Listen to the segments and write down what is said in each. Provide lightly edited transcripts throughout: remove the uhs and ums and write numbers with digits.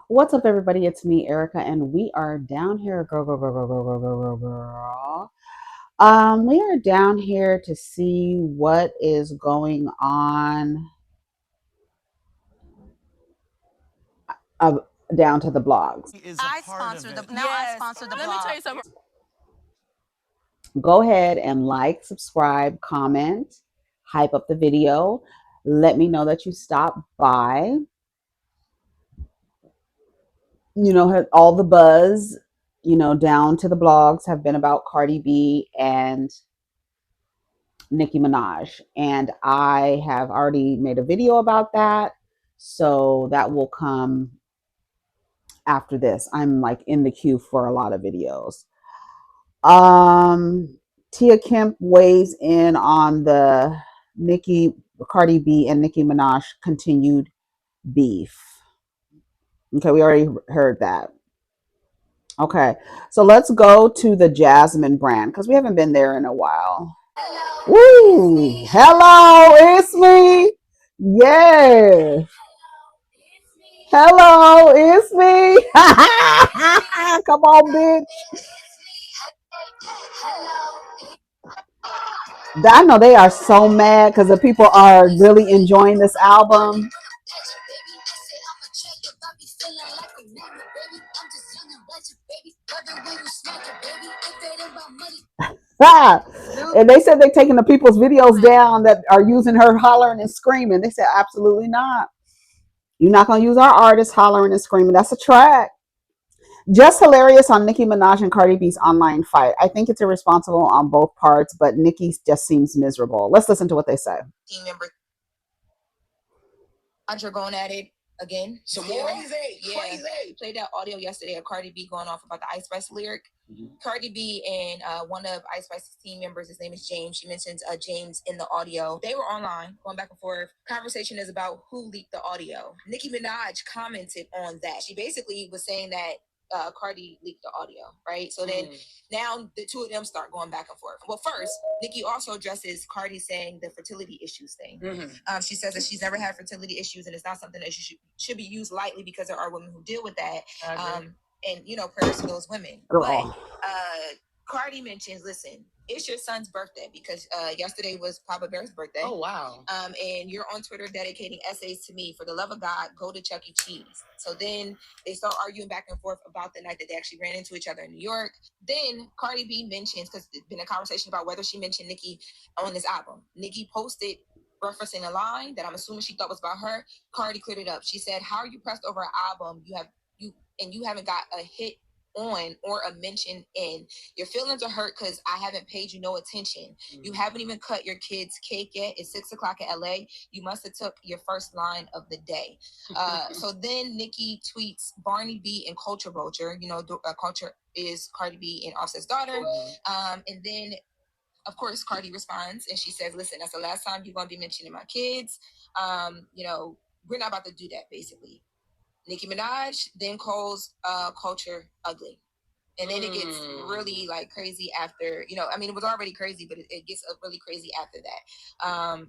What's up, everybody? It's me, Erica, and we are down here, girl. We are down here to see what is going on uh, down to the blogs. I sponsor the now. I sponsor the blog. Go ahead and like, subscribe, comment, hype up the video. Let me know that you stopped by. All the buzz, down to the blogs have been about Cardi B and Nicki Minaj. And I have already made a video about that. So that will come after this. I'm like in the queue for a lot of videos. Tia Kemp weighs in on the Cardi B and Nicki Minaj continued beef. Okay, we already heard that. Okay, so let's go to the Jasmine brand because we haven't been there in a while. Woo! Hello, it's me. Yeah. Hello, it's me. Come on, bitch. I know they are so mad because the people are really enjoying this album. And they said they're taking the people's videos down that are using her hollering and screaming. They said, absolutely not. You're not going to use our artists hollering and screaming. That's a track. Just hilarious on Nicki Minaj and Cardi B's online fight. I think it's irresponsible on both parts, but Nicki just seems miserable. Let's listen to what they say. Team member, Andre going at it again. So crazy. We played that audio yesterday of Cardi B going off about the Ice Spice lyric. Mm-hmm. Cardi B and one of Ice Spice's team members, his name is James. She mentions James in the audio. They were online, going back and forth. Conversation is about who leaked the audio. Nicki Minaj commented on that. She basically was saying that Cardi leaked the audio, right? So then now the two of them start going back and forth. Well, first, Nicki also addresses Cardi saying the fertility issues thing. Mm-hmm. She says that she's never had fertility issues and it's not something that should be used lightly because there are women who deal with that. And, prayers to those women. Girl. But Cardi mentions, listen, it's your son's birthday because yesterday was Papa Bear's birthday. Oh, wow. And you're on Twitter dedicating essays to me. For the love of God, go to Chuck E. Cheese. So then they start arguing back and forth about the night that they actually ran into each other in New York. Then Cardi B mentions, because there's been a conversation about whether she mentioned Nicki on this album. Nicki posted referencing a line that I'm assuming she thought was about her. Cardi cleared it up. She said, how are you pressed over an album you haven't got a hit on or a mention in? Your feelings are hurt because I haven't paid you no attention. You haven't even cut your kid's cake yet. It's 6:00 in LA. You must have took your first line of the day. So then Nicki tweets Barney B and Culture Vulture. Culture is Cardi B and Offset's daughter. And then of course Cardi responds and she says, listen, that's the last time you're gonna be mentioning my kids. We're not about to do that, basically. Nicki Minaj then calls Culture ugly. And then it gets really like crazy after, it was already crazy, but it gets really crazy after that.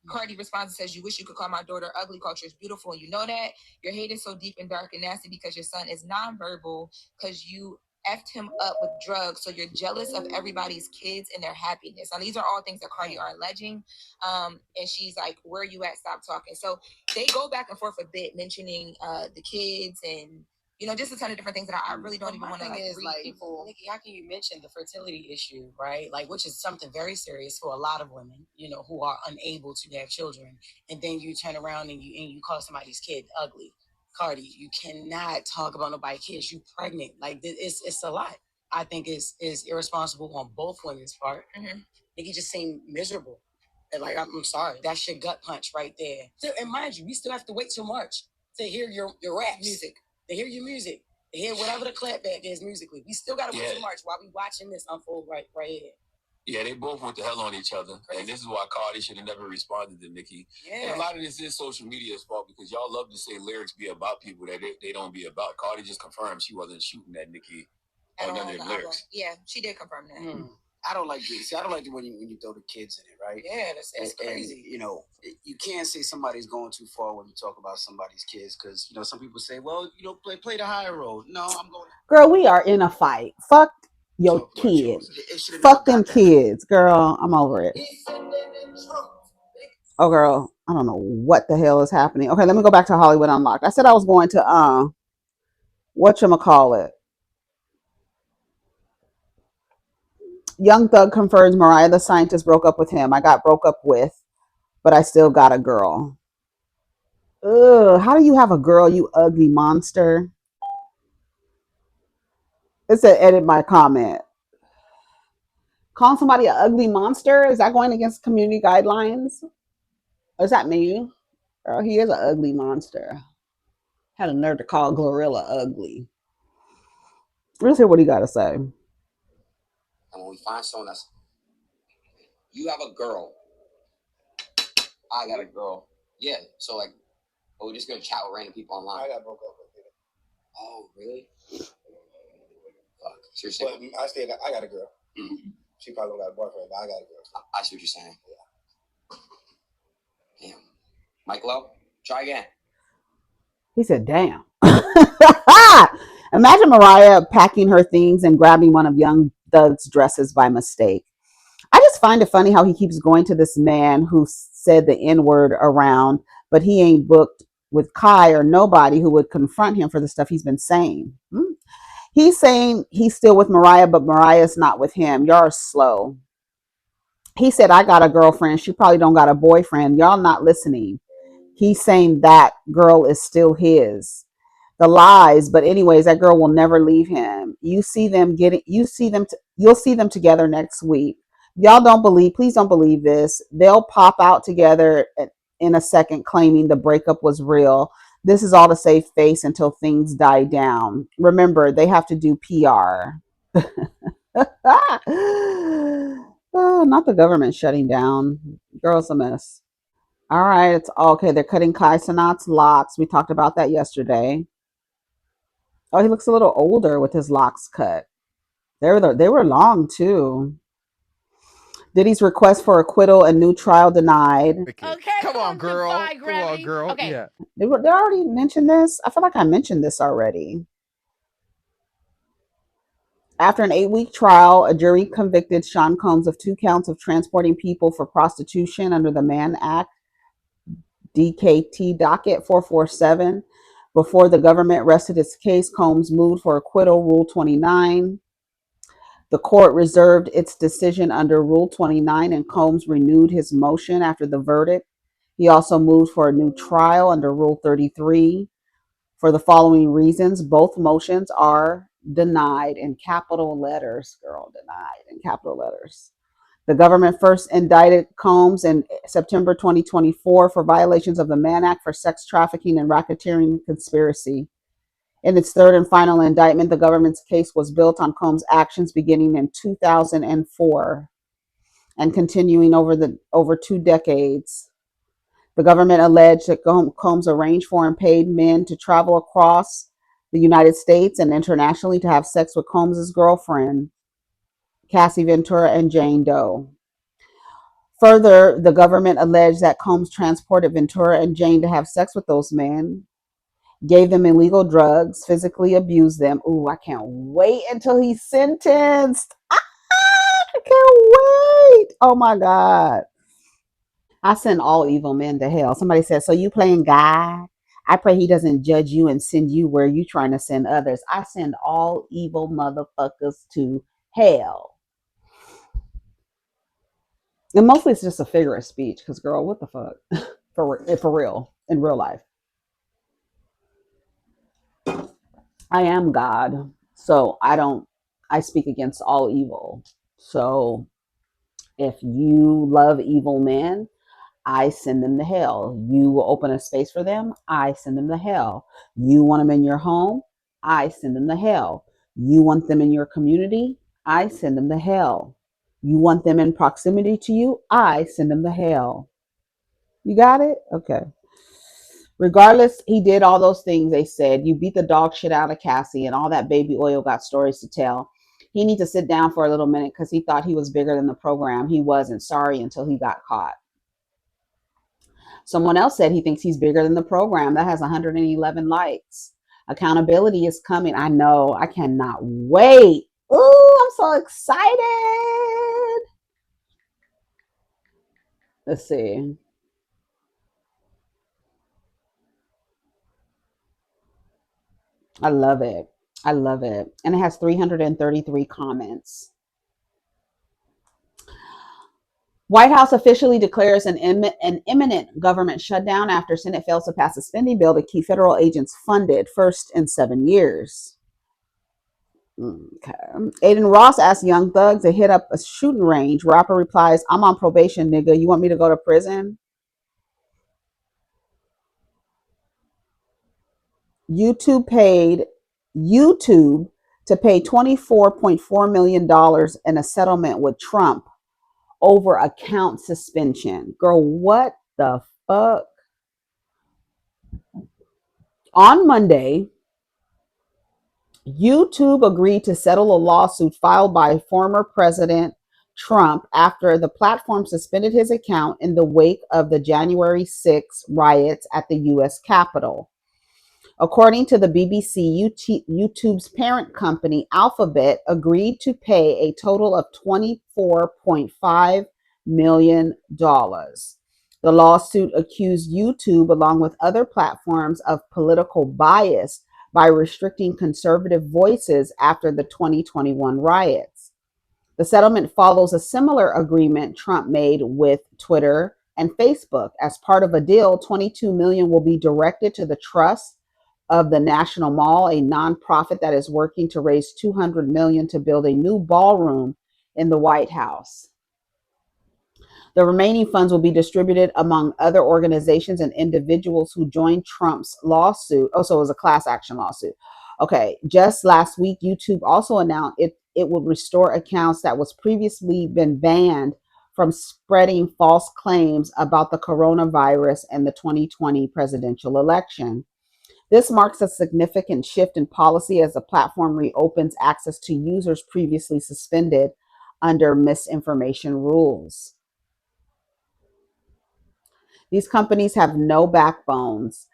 Cardi responds and says, you wish you could call my daughter ugly. Culture is beautiful. And you know that. Your hate is so deep and dark and nasty because your son is nonverbal because you effed him up with drugs. So you're jealous of everybody's kids and their happiness. Now, these are all things that Cardi are alleging. And she's like, where are you at? Stop talking. So they go back and forth a bit, mentioning the kids and, just a ton of different things that I really don't even want to read. Nicki, how can you mention the fertility issue, right? Like, which is something very serious for a lot of women, who are unable to have children. And then you turn around and you call somebody's kid ugly. Cardi, you cannot talk about nobody's kids. You pregnant. Like, it's a lot. I think it's irresponsible on both women's part. Mm-hmm. Nicki just seemed miserable. And like, I'm sorry. That's your gut punch right there. So, and mind you, we still have to wait till March to hear your rap music. To hear your music. To hear whatever the clapback is musically. We still got to wait till March while we watching this unfold right here. Yeah, they both went to hell on each other. Crazy. And this is why Cardi should have never responded to Nicki. Yeah. And a lot of this is social media's fault because y'all love to say lyrics be about people that they don't be about. Cardi just confirmed she wasn't shooting at Nicki on none of the lyrics. Yeah, she did confirm that. I don't like this. I don't like it when you throw the kids in it, right? Yeah, that's crazy. And, you can't say somebody's going too far when you talk about somebody's kids because some people say, well, play the higher road. No, I'm going. Girl, we are in a fight. Fuck your kids. Fuck them kids, girl. I'm over it. Oh, girl, I don't know what the hell is happening. Okay, let me go back to Hollywood Unlocked. I said I was going to whatchamacallit. Young Thug confirms Mariah the Scientist broke up with him. I got broke up with, but I still got a girl. Ugh, how do you have a girl, you ugly monster? It said edit my comment. Calling somebody an ugly monster? Is that going against community guidelines? Or is that me? Girl, he is an ugly monster. Had a nerve to call Glorilla ugly. Let's hear what he got to say. And when we find someone that's, you have a girl, I got a girl. Yeah, so like, we're just gonna chat with random people online. I got broke up with it. Oh, really? Fuck. Seriously? But I got a girl. Mm-hmm. She probably don't got a boyfriend, but I got a girl. I see what you're saying. Yeah. Damn. Mike Lowe, try again. He said, damn. Imagine Mariah packing her things and grabbing one of Young Thug's dresses by mistake. I just find it funny how he keeps going to this man who said the N-word around, but he ain't booked with Kai or nobody who would confront him for the stuff he's been saying. He's saying he's still with Mariah, but Mariah's not with him. Y'all are slow. He said, I got a girlfriend. She probably don't got a boyfriend. Y'all not listening. He's saying that girl is still his. The lies, but anyways, that girl will never leave him. You'll see them together next week. Y'all don't believe, please don't believe this. They'll pop out together in a second claiming the breakup was real. This is all to save face until things die down. Remember, they have to do PR. Oh, not the government shutting down. Girl's a mess. All right, it's okay. They're cutting Kai Cenat's locks. We talked about that yesterday. Oh, he looks a little older with his locks cut. They were long too. Diddy's request for acquittal and new trial denied. Okay, come on, girl. Come on, girl. Okay. Yeah. They already mentioned this. I feel like I mentioned this already. After an 8-week trial, a jury convicted SeanCombs of 2 counts of transporting people for prostitution under the Mann Act, DKT docket 447. Before the government rested its case, Combs moved for acquittal, Rule 29. The court reserved its decision under Rule 29, and Combs renewed his motion after the verdict. He also moved for a new trial under Rule 33. For the following reasons, both motions are denied in capital letters. Girl, denied in capital letters. The government first indicted Combs in September 2024 for violations of the Mann Act for sex trafficking and racketeering conspiracy. In its third and final indictment, the government's case was built on Combs' actions beginning in 2004 and continuing over 2 decades. The government alleged that Combs arranged for and paid men to travel across the United States and internationally to have sex with Combs' girlfriend, Cassie Ventura, and Jane Doe. Further, the government alleged that Combs transported Ventura and Jane to have sex with those men, gave them illegal drugs, physically abused them. Ooh, I can't wait until he's sentenced. I can't wait. Oh my God. I send all evil men to hell. Somebody said, so you playing God? I pray he doesn't judge you and send you where you trying to send others. I send all evil motherfuckers to hell. And mostly it's just a figure of speech because, girl, what the fuck? for real, in real life. I am God, so I speak against all evil. So if you love evil men, I send them to hell. You will open a space for them, I send them to hell. You want them in your home, I send them to hell. You want them in your community, I send them to hell. You want them in proximity to you, I send them to hell. You got it? Okay. Regardless, he did all those things. They said you beat the dog shit out of Cassie and all that baby oil got stories to tell. He needs to sit down for a little minute because he thought he was bigger than the program. He wasn't. Sorry until he got caught. Someone else said he thinks he's bigger than the program. That has 111 likes. Accountability is coming. I know. I cannot wait. Ooh, I'm so excited. Let's see. I love it. I love it. And it has 333 comments. White House officially declares an imminent government shutdown after Senate fails to pass a spending bill to keep federal agents funded, first in 7 years. Okay. Aiden Ross asks Young Thug to hit up a shooting range. Rapper replies, "I'm on probation, nigga. You want me to go to prison?" YouTube to pay $24.4 million in a settlement with Trump over account suspension. Girl, what the fuck? On Monday, YouTube agreed to settle a lawsuit filed by former President Trump after the platform suspended his account in the wake of the January 6 riots at the U.S. Capitol. According to the BBC, YouTube's parent company, Alphabet, agreed to pay a total of $24.5 million. The lawsuit accused YouTube, along with other platforms, of political bias by restricting conservative voices after the 2021 riots. The settlement follows a similar agreement Trump made with Twitter and Facebook. As part of a deal, $22 million will be directed to the Trust of the National Mall, a nonprofit that is working to raise $200 million to build a new ballroom in the White House. The remaining funds will be distributed among other organizations and individuals who joined Trump's lawsuit. Oh, so it was a class action lawsuit. Okay, just last week, YouTube also announced it would restore accounts that was previously been banned from spreading false claims about the coronavirus and the 2020 presidential election. This marks a significant shift in policy as the platform reopens access to users previously suspended under misinformation rules. These companies have no backbones.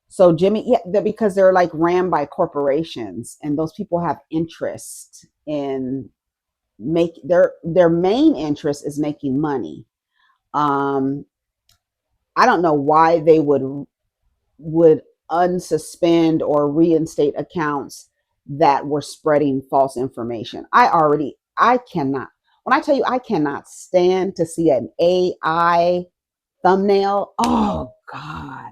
So because they're like ran by corporations, and those people have interest in their main interest is making money. I don't know why they would unsuspend or reinstate accounts that were spreading false information. I cannot, when I tell you I cannot stand to see an AI thumbnail. Oh God.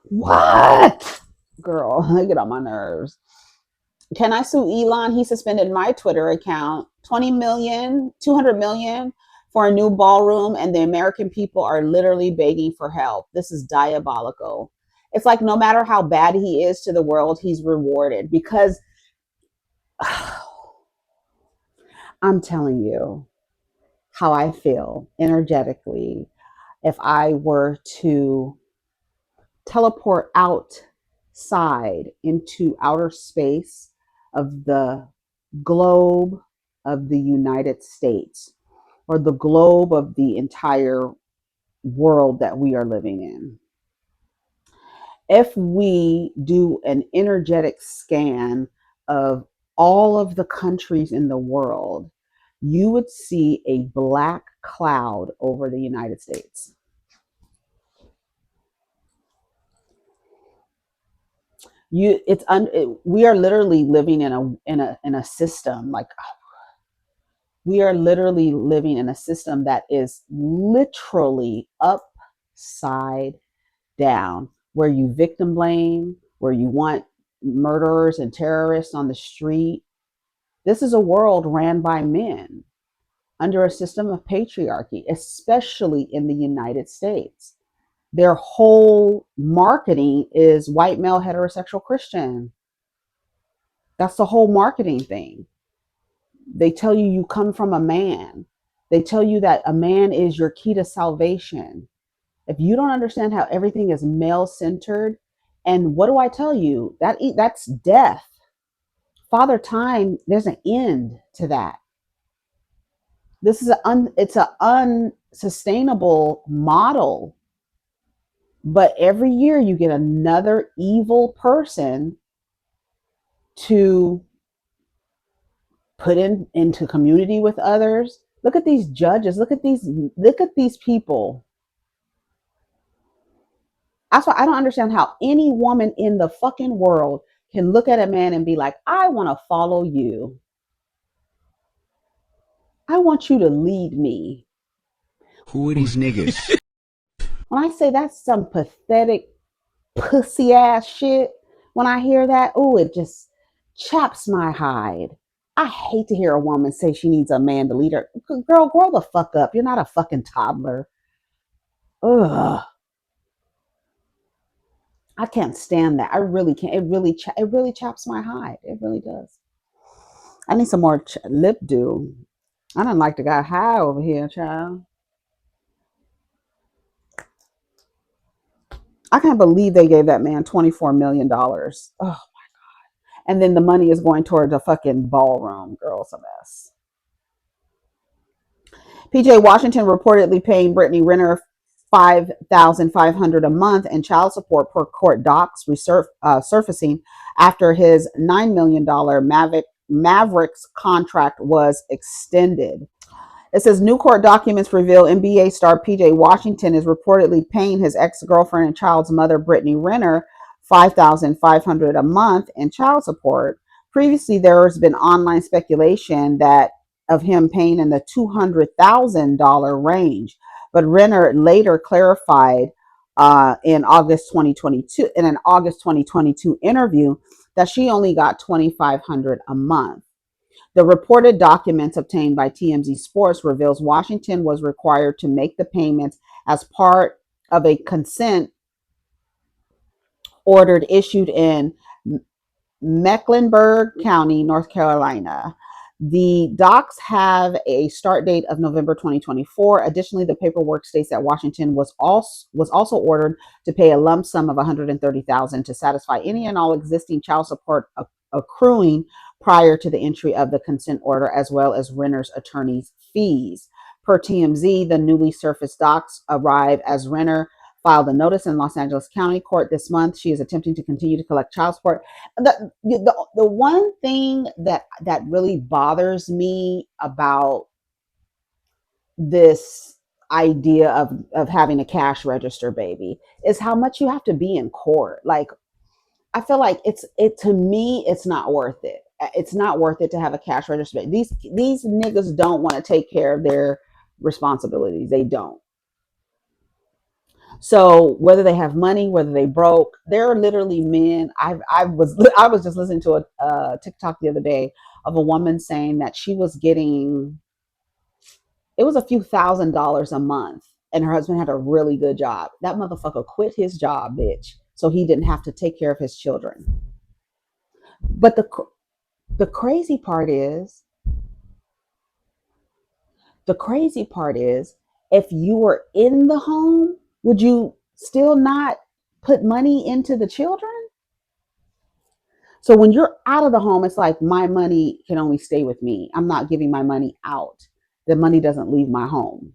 What? Girl, they get on my nerves. Can I sue Elon? He suspended my Twitter account. 20 million, 200 million for a new ballroom, and the American people are literally begging for help. This is diabolical. It's like no matter how bad he is to the world, he's rewarded because I'm telling you how I feel energetically if I were to teleport outside into outer space of the globe of the United States or the globe of the entire world that we are living in. If we do an energetic scan of all of the countries in the world, you would see a black cloud over the United States. We are literally living in a system, like we are literally living in a system that is literally upside down, where you victim blame, where you want murderers and terrorists on the street. This is a world ran by men under a system of patriarchy, especially in the United States. Their whole marketing is white male heterosexual Christian. That's the whole marketing thing. They tell you you come from a man. They tell you that a man is your key to salvation. If you don't understand how everything is male centered, and what do I tell you? That's death Father Time, there's an end to that. This is it's an unsustainable model. But every year you get another evil person to put into community with others. Look at these judges. Look at these people. That's why I don't understand how any woman in the fucking world can look at a man and be like, I want to follow you. I want you to lead me. Who are these niggas? When I say that's some pathetic pussy ass shit, when I hear that, oh, it just chaps my hide. I hate to hear a woman say she needs a man to lead her. Girl, grow the fuck up. You're not a fucking toddler. Ugh. I can't stand that. I really can't. It really chaps my hide. It really does. I need some more lip do. I don't like the guy high over here, child. I can't believe they gave that man $24 million. Oh my God. And then the money is going toward the fucking ballroom. Girl's a mess. PJWashington reportedly paying Brittany Renner $5,500 a month in child support per court docs surfacing after his $9 million Mavericks contract was extended. It says new court documents reveal NBA star PJ Washington is reportedly paying his ex-girlfriend and child's mother, Brittany Renner, $5,500 a month in child support. Previously, there has been online speculation that of him paying in the $200,000 range, but Renner later clarified in an August 2022 interview that she only got $2,500 a month. The reported documents obtained by TMZ Sports reveals Washington was required to make the payments as part of a consent order issued in Mecklenburg County, North Carolina. The docs have a start date of November 2024. Additionally, the paperwork states that Washington was also ordered to pay a lump sum of $130,000 to satisfy any and all existing child support accruing prior to the entry of the consent order, as well as Renner's attorney's fees. Per TMZ, the newly surfaced docs arrive as Renner filed a notice in Los Angeles County Court this month. She is attempting to continue to collect child support. The one thing that really bothers me about this idea of having a cash register baby is how much you have to be in court. Like, I feel like to me, it's not worth it. It's not worth it to have a cash register. These niggas don't want to take care of their responsibilities. They don't. So whether they have money, whether they broke, there are literally men. I was just listening to a TikTok the other day of a woman saying that she was getting, it was a few $1,000s a month, and her husband had a really good job. That motherfucker quit his job, bitch, so he didn't have to take care of his children. But the crazy part is, if you were in the home, would you still not put money into the children? So when you're out of the home, it's like, my money can only stay with me. I'm not giving my money out. The money doesn't leave my home.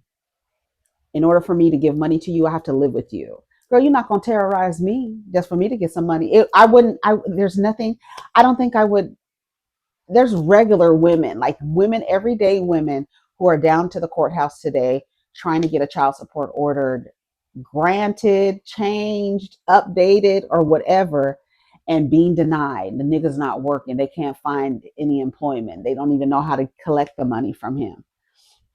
In order for me to give money to you, I have to live with you. Girl, you're not going to terrorize me just for me to get some money. There's nothing, I don't think I would. There's regular women, like women, everyday women who are down to the courthouse today trying to get a child support ordered, granted, changed, updated, or whatever, and being denied. The nigga's not working. They can't find any employment. They don't even know how to collect the money from him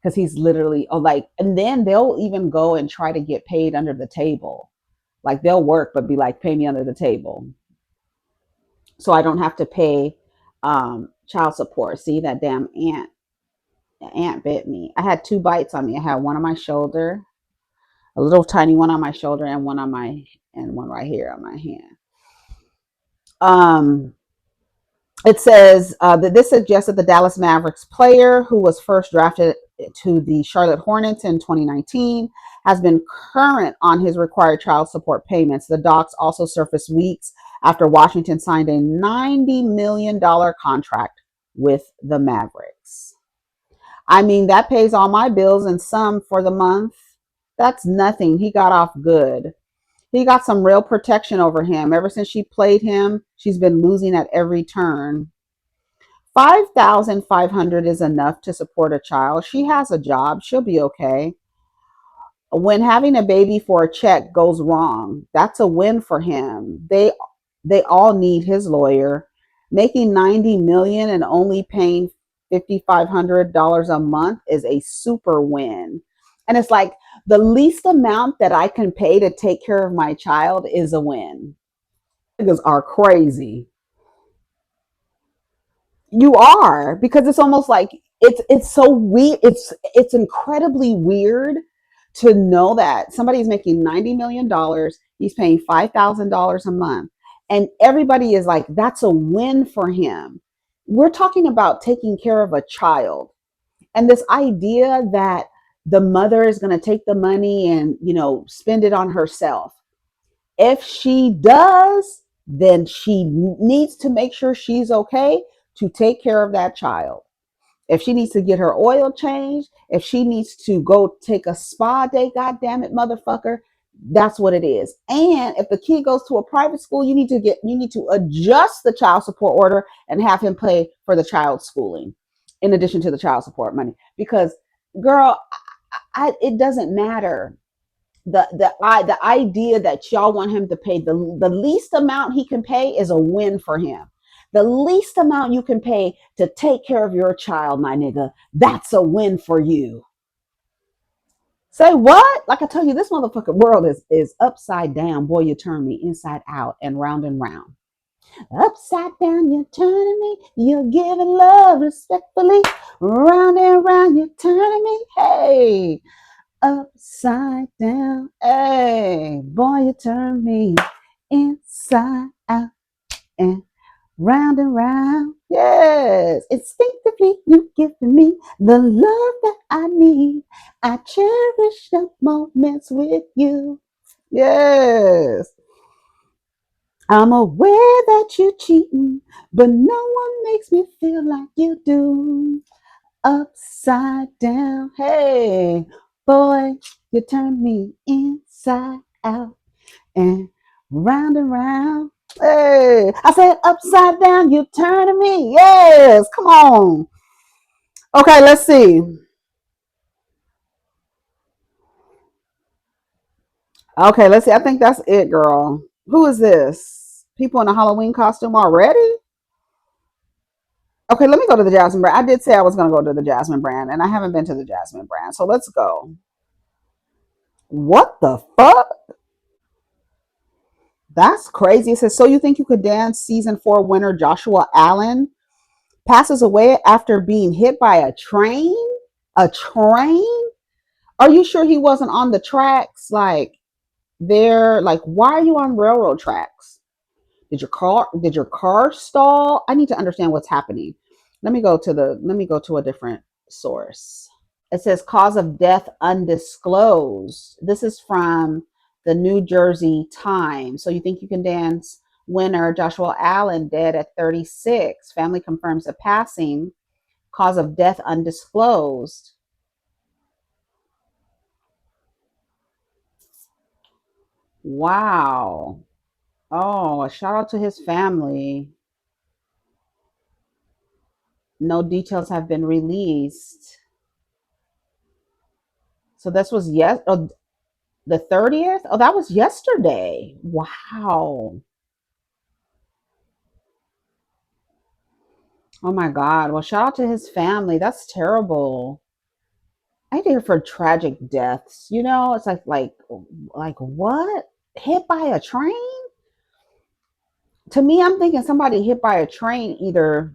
because he's literally, and then they'll even go and try to get paid under the table. Like, they'll work, but be like, pay me under the table, so I don't have to pay child support. See, that damn ant. The ant bit me. I had 2 bites on me. I had one on my shoulder, a little tiny one on my shoulder, and one right here on my hand. It says that this suggests that the Dallas Mavericks player, who was first drafted to the Charlotte Hornets in 2019, has been current on his required child support payments. The docs also surfaced weeks after Washington signed a $90 million contract with the Mavericks. I mean, that pays all my bills and some for the month. That's nothing. He got off good. He got some real protection over him. Ever since she played him, she's been losing at every turn. 5,500 is enough to support a child. She has a job. She'll be okay. When having a baby for a check goes wrong, that's a win for him. They all need his lawyer. Making 90 million and only paying $5,500 a month is a super win. And it's like the least amount that I can pay to take care of my child is a win. Niggas are crazy. You are, because it's almost like it's so weird. It's incredibly weird to know that somebody's making $90 million. He's paying $5,000 a month, and everybody is like, that's a win for him. We're talking about taking care of a child, and this idea that the mother is going to take the money and spend it on herself. If she does, then she needs to make sure she's okay to take care of that child. If she needs to get her oil changed, if she needs to go take a spa day, god damn it, motherfucker, that's what it is. And if the kid goes to a private school, you need to adjust the child support order and have him pay for the child's schooling in addition to the child support money. Because girl, it doesn't matter. The idea that y'all want him to pay the least amount he can pay is a win for him. The least amount you can pay to take care of your child, my nigga, that's a win for you. Say what? Like I tell you, this motherfucking world is upside down. Boy, you turn me inside out and round and round. Upside down, you're turning me. You're giving love respectfully. Round and round, you're turning me. Hey, upside down. Hey, boy, you turn me inside out and round. Yes, instinctively you giving me the love that I need. I cherish the moments with you. Yes. I'm aware that you're cheating, but no one makes me feel like you do. Upside down, hey, boy, you turn me inside out and round. Hey, I said upside down, you turning me. Yes, come on. Okay, let's see. Okay, let's see. I think that's it, girl. Who is this? People in a Halloween costume already? Okay, let me go to the Jasmine brand. I did say I was going to go to the Jasmine brand, and I haven't been to the Jasmine brand. So let's go. What the fuck? That's crazy. It says, so you think you could dance? Season 4 winner JoshuaAllen passes away after being hit by a train? A train? Are you sure he wasn't on the tracks? Like, why are you on railroad tracks? Did your car stall? I need to understand what's happening. Let me go to a different source. It says cause of death undisclosed. This is from the New Jersey Times. So you think you can dance winner JoshuaAllen dead at 36. Family confirms the passing. Cause of death undisclosed. Wow. Oh, a shout out to his family. No details have been released. So this was the 30th? Oh, that was yesterday. Wow. Oh my God. Well, shout out to his family. That's terrible. I hate to hear for tragic deaths. It's like what? Hit by a train? To me, I'm thinking somebody hit by a train. Either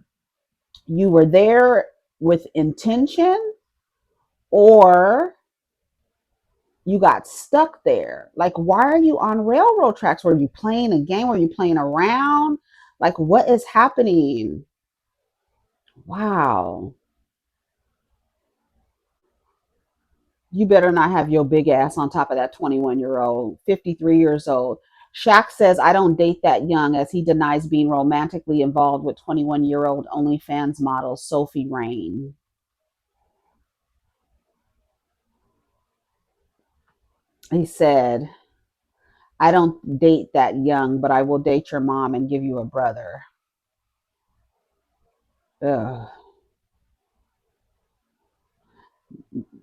you were there with intention or you got stuck there. Like, why are you on railroad tracks? Were you playing a game? Were you playing around? Like, what is happening? Wow. You better not have your big ass on top of that 21-year-old, 53 years old. Shaq says, I don't date that young, as he denies being romantically involved with 21-year-old OnlyFans model Sophie Rain. He said, I don't date that young, but I will date your mom and give you a brother. Ugh.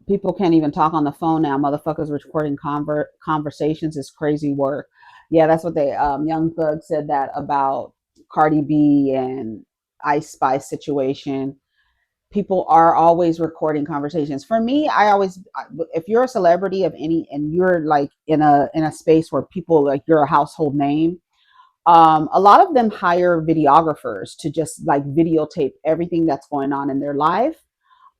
People can't even talk on the phone now. Motherfuckers recording conversations is crazy work. Yeah, that's what they Young Thug said that about Cardi B and Ice Spice situation. People are always recording conversations. For me, if you're a celebrity of any, and you're like in a space where people, like, you're a household name, a lot of them hire videographers to just like videotape everything that's going on in their life,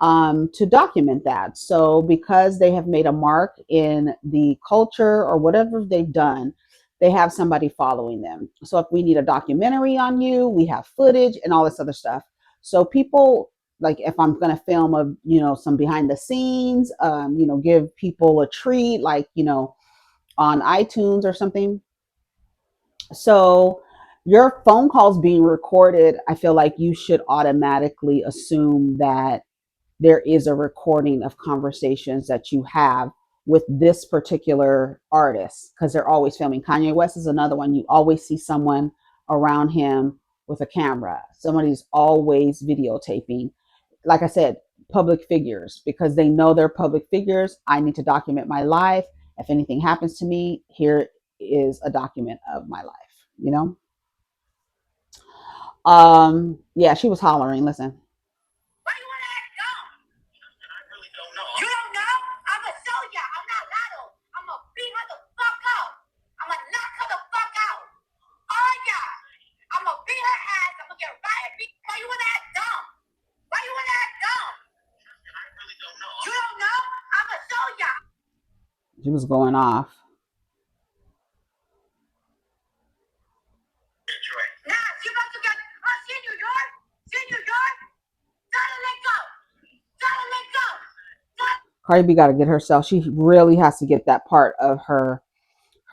to document that. So because they have made a mark in the culture or whatever they've done, they have somebody following them. So if we need a documentary on you, we have footage and all this other stuff. So people, like, if I'm going to film some behind the scenes, give people a treat, like, on iTunes or something. So your phone calls being recorded, I feel like you should automatically assume that there is a recording of conversations that you have with this particular artist, because they're always filming. Kanye West is another one. You always see someone around him with a camera. Somebody's always videotaping. Like I said, public figures, because they know they're public figures. I need to document my life. If anything happens to me, here is a document of my life, Yeah, she was hollering. Listen. You don't know? I'ma show ya. I'm not Lotto. I'ma beat her the fuck out. I'ma knock her the fuck out. Oh yeah. I'ma beat her ass. I'ma get right and beat. Why you wanna act dumb? Why you wanna act dumb? I really don't know. You don't know? I'ma show ya. She was going off. Nah, she about to get. Oh, she in New York? She in New York? Tell her let go. Tell her let go. Cardi B got to get herself. She really has to get that part of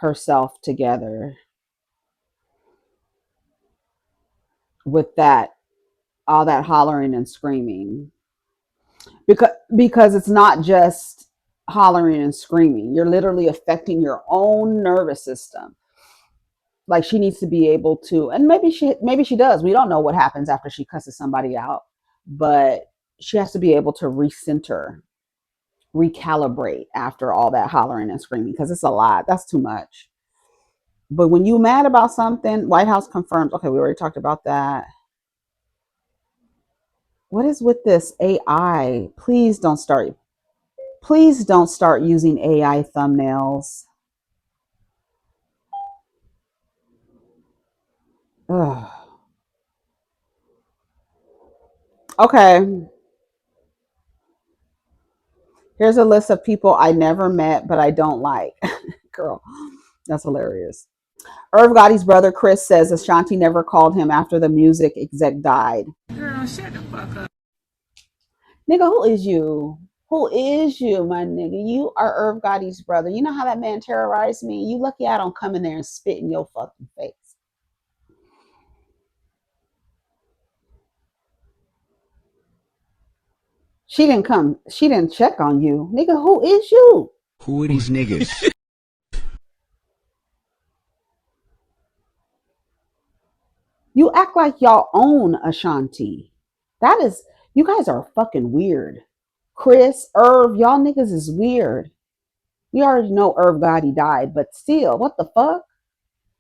herself together with that, all that hollering and screaming, because it's not just hollering and screaming. You're literally affecting your own nervous system. Like, she needs to be able to, and maybe she does. We don't know what happens after she cusses somebody out, but she has to be able to recenter, recalibrate after all that hollering and screaming, because it's a lot. That's too much. But when you mad about something, White House confirms. Okay, we already talked about that. What is with this AI? Please don't start using AI thumbnails. Ugh. Okay. Here's a list of people I never met but I don't like. Girl, that's hilarious. Irv Gotti's brother Chris says Ashanti never called him after the music exec died. Girl, shut the fuck up. Nigga, who is you? Who is you, my nigga? You are Irv Gotti's brother. You know how that man terrorized me? You lucky I don't come in there and spit in your fucking face. She didn't come. She didn't check on you. Nigga, who is you? Who are these niggas? You act like y'all own Ashanti. You guys are fucking weird. Chris, Irv, y'all niggas is weird. We already know Irv Gotti died, but still, what the fuck?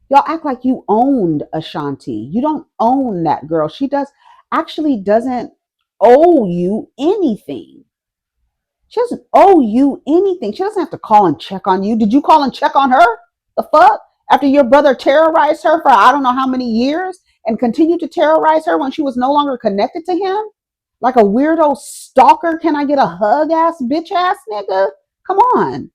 Y'all act like you owned Ashanti. You don't own that girl. She doesn't owe you anything. She doesn't owe you anything. She doesn't have to call and check on you. Did you call and check on her? The fuck? After your brother terrorized her for I don't know how many years and continued to terrorize her when she was no longer connected to him? Like a weirdo stalker, can I get a hug ass bitch ass nigga? Come on.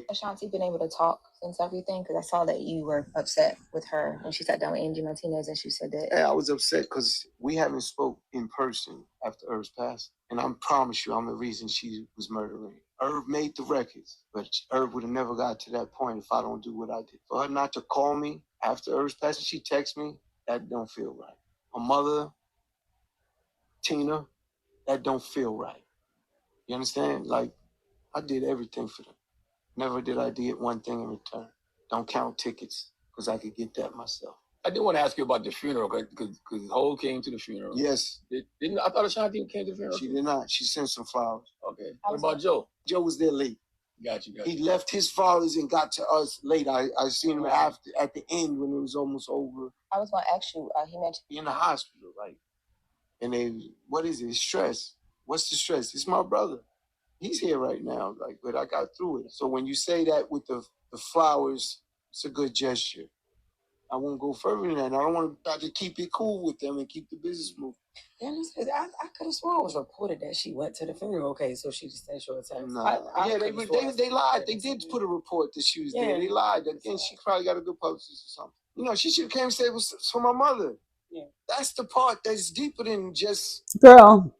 Ashanti been able to talk since everything? Because I saw that you were upset with her when she sat down with Angie Martinez and she said that. Yeah, I was upset because we haven't spoke in person after Earth's passed. And I promise you, I'm the reason she was murdering. Irv made the records, but Irv would have never got to that point if I don't do what I did. For her not to call me after Irv's passing, she texts me, that don't feel right. Her mother, Tina, that don't feel right. You understand? Like, I did everything for them. Never did I did one thing in return. Don't count tickets, because I could get that myself. I did want to ask you about the funeral, because Ho came to the funeral. Yes. I thought Ashanti came to the funeral? She did not. She sent some flowers. Okay. What about Joe? Joe was there late. Got you. He left his flowers and got to us late. I seen him at the end when it was almost over. I was going to ask you, he mentioned in the hospital, like, and they, what is it? Stress. What's the stress? It's my brother. He's here right now, like, but I got through it. So when you say that with the flowers, it's a good gesture. I won't go further than that. I don't want to try to keep it cool with them and keep the business moving. I could have sworn it was reported that she went to the funeral. Okay, so she just sent you a text. Nah. They lied. They did put a report that she was there. They lied. Again, she probably got a good publicist or something. You know, she should have came and said it was for my mother. Yeah. That's the part that's deeper than just... Girl,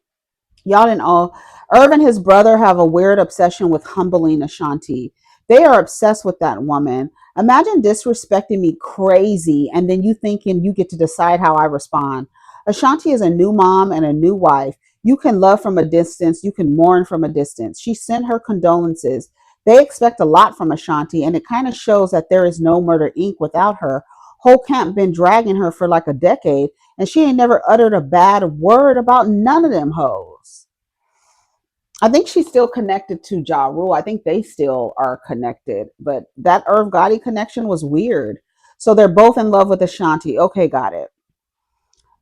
y'all didn't all. Irv and his brother have a weird obsession with humbling Ashanti. They are obsessed with that woman. Imagine disrespecting me crazy and then you thinking you get to decide how I respond. Ashanti is a new mom and a new wife. You can love from a distance. You can mourn from a distance. She sent her condolences. They expect a lot from Ashanti, and it kind of shows that there is no Murder Inc. without her. Whole camp been dragging her for like a decade, and she ain't never uttered a bad word about none of them hoes. I think she's still connected to Ja Rule. I think they still are connected, but that Irv Gotti connection was weird. So they're both in love with Ashanti. Okay, got it.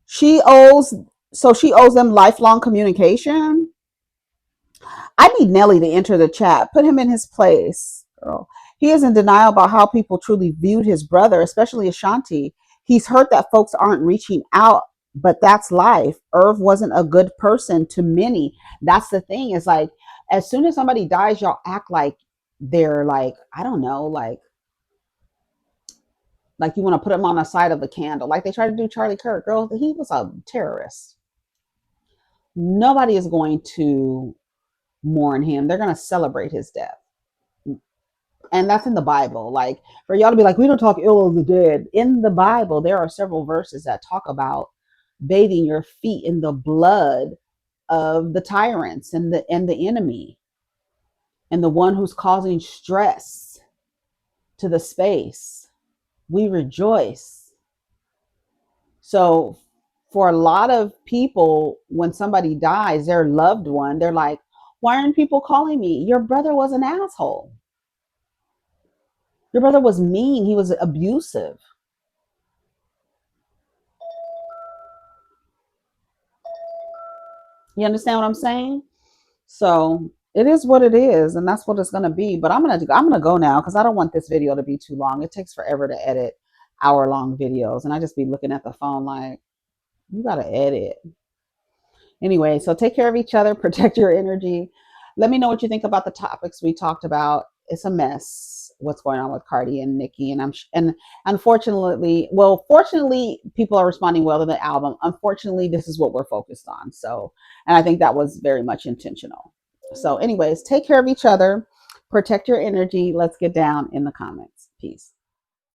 She owes them lifelong communication. I need Nelly to enter the chat. Put him in his place, girl. He is in denial about how people truly viewed his brother, especially Ashanti. He's hurt that folks aren't reaching out, but that's life. Irv wasn't a good person to many. That's the thing. Is like, as soon as somebody dies, y'all act like they're like, I don't know, like you want to put him on the side of the candle. Like they tried to do Charlie Kirk. Girl, he was a terrorist. Nobody is going to mourn him. They're going to celebrate his death. And that's in the Bible. Like, for y'all to be like, we don't talk ill of the dead. In the Bible, there are several verses that talk about bathing your feet in the blood of the tyrants and the enemy and the one who's causing stress to the space. We rejoice. So for a lot of people, when somebody dies, their loved one, they're like, why aren't people calling me? Your brother was an asshole. Your brother was mean. He was abusive. You understand what I'm saying? So it is what it is, and that's what it's gonna be. But I'm gonna go now because I don't want this video to be too long. It takes forever to edit hour-long videos, and I just be looking at the phone like, you gotta edit. Anyway, so take care of each other, protect your energy. Let me know what you think about the topics we talked about. It's a mess what's going on with Cardi and Nicki, and unfortunately, well, fortunately, people are responding well to the album. Unfortunately, this is what we're focused on. So, and I think that was very much intentional. So anyways, take care of each other, protect your energy. Let's get down in the comments. Peace.